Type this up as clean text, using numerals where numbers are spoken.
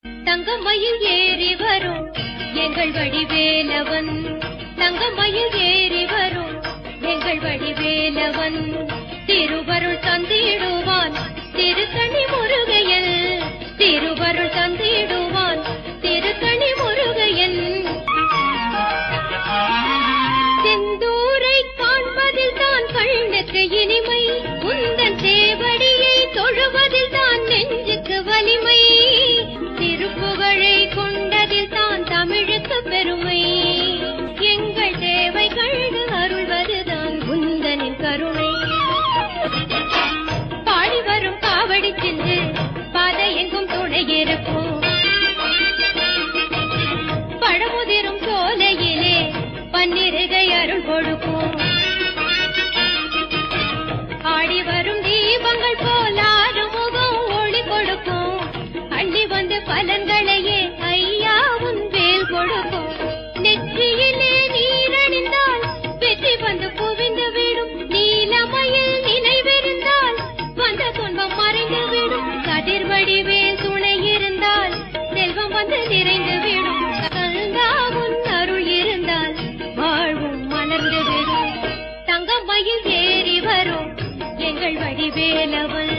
தங்கமயில் ஏறி வரும் எங்கள் வடிவேலவன், தங்கமயில் ஏறி வரும் எங்கள் வடிவேலவன், திருவருள் தந்திடுவான் திருத்தணி முருகையன், திருவருள் தந்திடுவான் திருத்தணி முருகையன். செந்தூரை காண்பதில் தான் கண்ணுக்கு இனிமை, உந்தன் சேவடியை தொழுவதில் தான் நெஞ்சுக்கு வலிமை, திருப்புகழை கொண்டதில் தான் தமிழுக்கு பெருமை, எங்கள் தேவை கண்டு அருள்வதுதான் உந்தனின் கருணை. பாடி வரும் காவடி சென்று பாதை எங்கும் துணை இருக்கும், பழமுதிரும் சோலையிலே பன்னிருகை அருள் கொடுக்கும், ஆடி வரும் தீபங்கள் போல் ஆறுமுகம் ஒளி கொடுக்கும், அள்ளி வந்த பலன்களையே ஐயா உன் வேல் கொடுக்கும். நெற்றியிலே நீரணிந்தால் வெற்றி வந்து குவிந்து விடும், நீலமயில் நினைவிருந்தால் வந்த துன்பம் மறைந்து விடும், கதிர்வடிவேல் துணை இருந்தால் செல்வம் வந்து நிறைந்து விடும், உன் அருள் இருந்தால் வாழ்வும் மலர்ந்து விடும். தங்கமயில் ஏறி வரும் எங்கள் வடிவேலவன்.